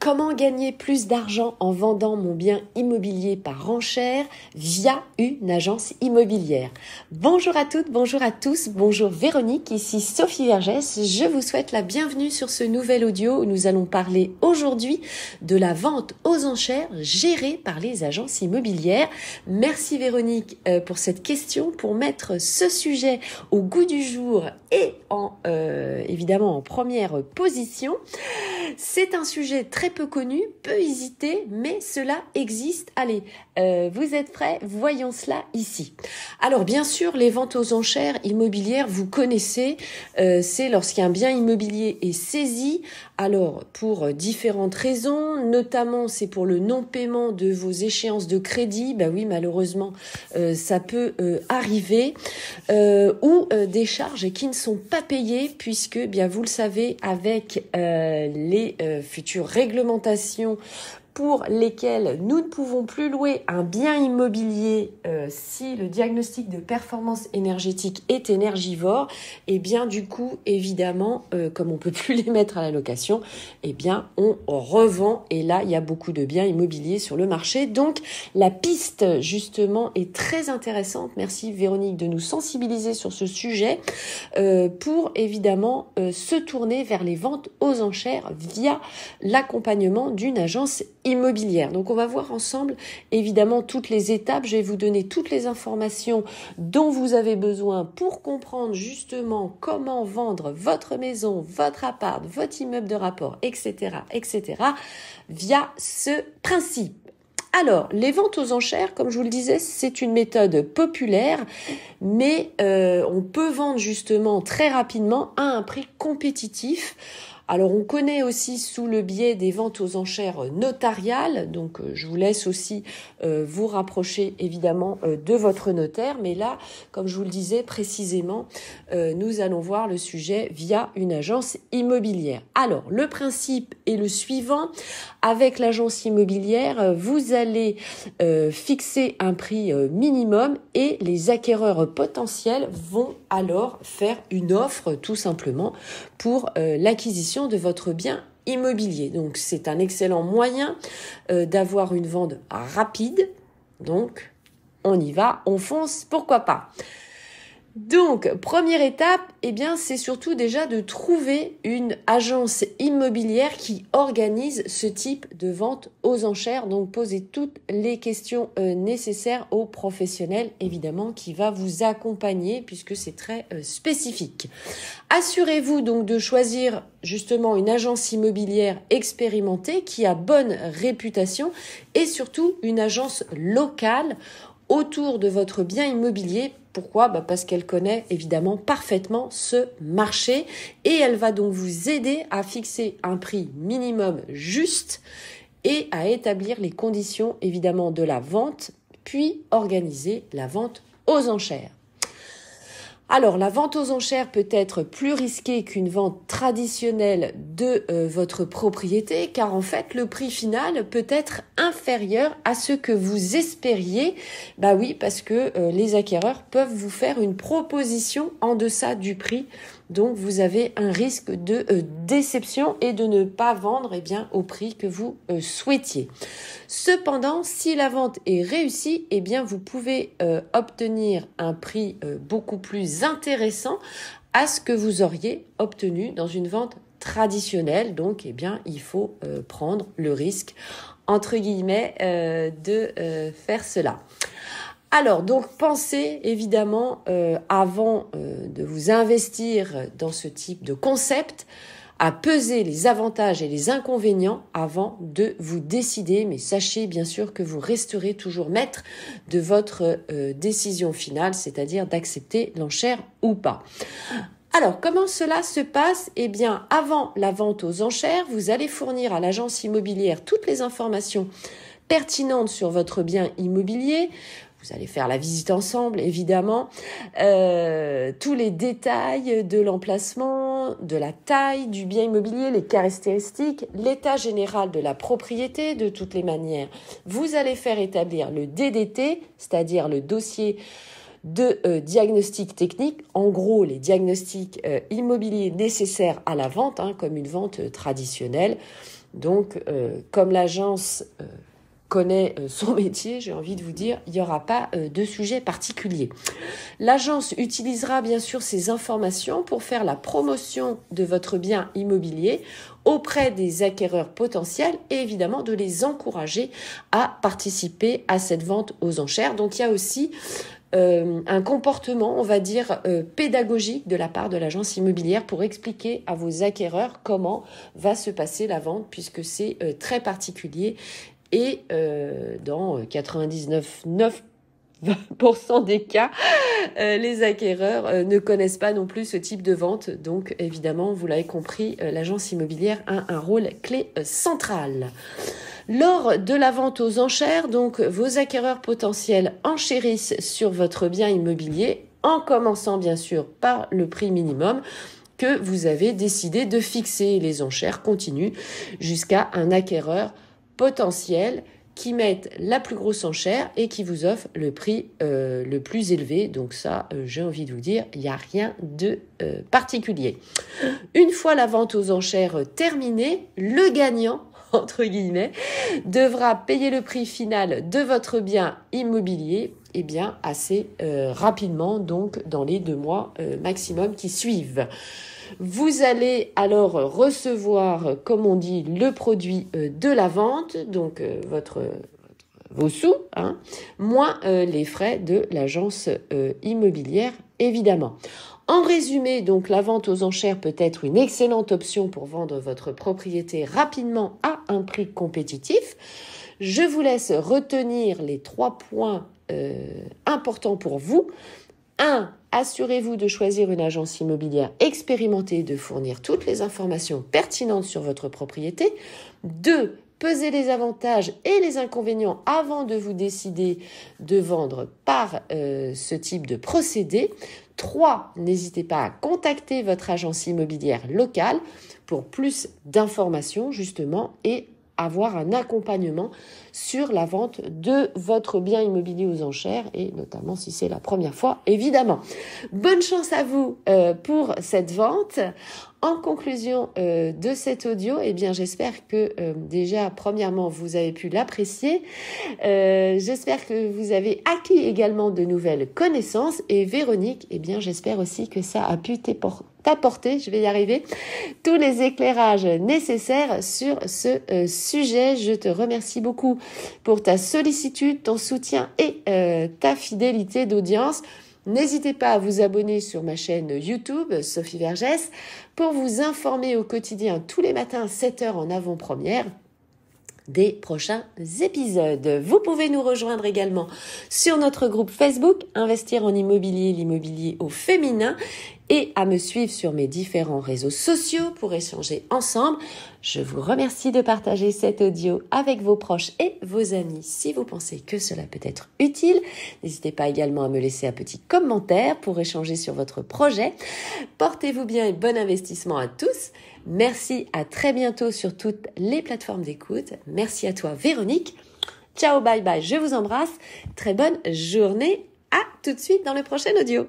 Comment gagner plus d'argent en vendant mon bien immobilier par enchère via une agence immobilière? Bonjour à toutes, bonjour à tous, bonjour Véronique, ici Sophie Vergès. Je vous souhaite la bienvenue sur ce nouvel audio où nous allons parler aujourd'hui de la vente aux enchères gérée par les agences immobilières. Merci Véronique pour cette question, pour mettre ce sujet au goût du jour et évidemment en première position. C'est un sujet très peu connu, peu hésité, mais cela existe. Allez, vous êtes prêts? Voyons cela ici. Alors bien sûr, les ventes aux enchères immobilières, vous connaissez, c'est lorsqu'un bien immobilier est saisi. Alors pour différentes raisons, notamment c'est pour le non-paiement de vos échéances de crédit. Bah oui, malheureusement, ça peut arriver, ou des charges qui ne sont pas payées, puisque bien vous le savez, avec les futures réglementations pour lesquelles nous ne pouvons plus louer un bien immobilier si le diagnostic de performance énergétique est énergivore, et bien du coup évidemment comme on peut plus les mettre à la location, et bien on revend, et là il y a beaucoup de biens immobiliers sur le marché. Donc la piste justement est très intéressante. Merci Véronique de nous sensibiliser sur ce sujet pour évidemment se tourner vers les ventes aux enchères via l'accompagnement d'une agence immobilière. Donc on va voir ensemble évidemment toutes les étapes. Je vais vous donner toutes les informations dont vous avez besoin pour comprendre justement comment vendre votre maison, votre appart, votre immeuble de rapport, etc., via ce principe. Alors, les ventes aux enchères, comme je vous le disais, c'est une méthode populaire, mais on peut vendre justement très rapidement à un prix compétitif. Alors, on connaît aussi sous le biais des ventes aux enchères notariales, donc je vous laisse aussi vous rapprocher évidemment de votre notaire, mais là, comme je vous le disais précisément, nous allons voir le sujet via une agence immobilière. Alors, le principe est le suivant. Avec l'agence immobilière, vous allez fixer un prix minimum et les acquéreurs potentiels vont alors faire une offre tout simplement pour l'acquisition de votre bien immobilier. Donc c'est un excellent moyen d'avoir une vente rapide. Donc on y va, on fonce, pourquoi pas. Donc, première étape, c'est surtout déjà de trouver une agence immobilière qui organise ce type de vente aux enchères. Donc, posez toutes les questions nécessaires au professionnel, évidemment, qui va vous accompagner puisque c'est très spécifique. Assurez-vous donc de choisir justement une agence immobilière expérimentée qui a bonne réputation et surtout une agence locale autour de votre bien immobilier. Pourquoi ? Parce qu'elle connaît évidemment parfaitement ce marché et elle va donc vous aider à fixer un prix minimum juste et à établir les conditions évidemment de la vente, puis organiser la vente aux enchères. Alors, la vente aux enchères peut être plus risquée qu'une vente traditionnelle de votre propriété, car en fait, le prix final peut être inférieur à ce que vous espériez. Bah oui, parce que les acquéreurs peuvent vous faire une proposition en deçà du prix. Donc, vous avez un risque de déception et de ne pas vendre au prix que vous souhaitiez. Cependant, si la vente est réussie, vous pouvez obtenir un prix beaucoup plus intéressant à ce que vous auriez obtenu dans une vente traditionnelle. Donc, il faut prendre le risque, entre guillemets, de faire cela. Alors, donc, pensez évidemment, avant de vous investir dans ce type de concept, à peser les avantages et les inconvénients avant de vous décider. Mais sachez bien sûr que vous resterez toujours maître de votre décision finale, c'est-à-dire d'accepter l'enchère ou pas. Alors, comment cela se passe ? Avant la vente aux enchères, vous allez fournir à l'agence immobilière toutes les informations pertinentes sur votre bien immobilier. Vous allez faire la visite ensemble, évidemment. Tous les détails de l'emplacement, de la taille du bien immobilier, les caractéristiques, l'état général de la propriété, de toutes les manières. Vous allez faire établir le DDT, c'est-à-dire le dossier de diagnostic technique, en gros les diagnostics immobiliers nécessaires à la vente, comme une vente traditionnelle. Donc, comme l'agence connaît son métier, j'ai envie de vous dire, il n'y aura pas de sujet particulier. L'agence utilisera bien sûr ces informations pour faire la promotion de votre bien immobilier auprès des acquéreurs potentiels et évidemment de les encourager à participer à cette vente aux enchères. Donc, il y a aussi un comportement, on va dire, pédagogique de la part de l'agence immobilière pour expliquer à vos acquéreurs comment va se passer la vente puisque c'est très particulier. Et dans 99,9% des cas, les acquéreurs ne connaissent pas non plus ce type de vente. Donc, évidemment, vous l'avez compris, l'agence immobilière a un rôle clé central. Lors de la vente aux enchères, donc, vos acquéreurs potentiels enchérissent sur votre bien immobilier, en commençant bien sûr par le prix minimum que vous avez décidé de fixer. Les enchères continuent jusqu'à un acquéreur potentiel qui mettent la plus grosse enchère et qui vous offre le prix le plus élevé. Donc ça, j'ai envie de vous dire, il n'y a rien de particulier. Une fois la vente aux enchères terminée, le gagnant, entre guillemets, devra payer le prix final de votre bien immobilier assez rapidement, donc dans les 2 mois maximum qui suivent. Vous allez alors recevoir, comme on dit, le produit de la vente, donc vos sous, moins les frais de l'agence immobilière, évidemment. En résumé, donc, la vente aux enchères peut être une excellente option pour vendre votre propriété rapidement à un prix compétitif. Je vous laisse retenir les 3 points importants pour vous. 1. Assurez-vous de choisir une agence immobilière expérimentée et de fournir toutes les informations pertinentes sur votre propriété. 2. Pesez les avantages et les inconvénients avant de vous décider de vendre par ce type de procédé. 3. N'hésitez pas à contacter votre agence immobilière locale pour plus d'informations justement et avoir un accompagnement sur la vente de votre bien immobilier aux enchères et notamment si c'est la première fois, évidemment. Bonne chance à vous pour cette vente. En conclusion de cet audio, j'espère que déjà, premièrement, vous avez pu l'apprécier. J'espère que vous avez acquis également de nouvelles connaissances. Et Véronique, j'espère aussi que ça a pu t'apporter, je vais y arriver, tous les éclairages nécessaires sur ce sujet. Je te remercie beaucoup pour ta sollicitude, ton soutien et ta fidélité d'audience. N'hésitez pas à vous abonner sur ma chaîne YouTube, Sophie Vergès, pour vous informer au quotidien tous les matins à 7h en avant-première des prochains épisodes. Vous pouvez nous rejoindre également sur notre groupe Facebook Investir en immobilier, l'immobilier au féminin et à me suivre sur mes différents réseaux sociaux pour échanger ensemble. Je vous remercie de partager cet audio avec vos proches et vos amis si vous pensez que cela peut être utile. N'hésitez pas également à me laisser un petit commentaire pour échanger sur votre projet. Portez-vous bien et bon investissement à tous. Merci, à très bientôt sur toutes les plateformes d'écoute. Merci à toi Véronique. Ciao, bye bye, je vous embrasse. Très bonne journée. À tout de suite dans le prochain audio.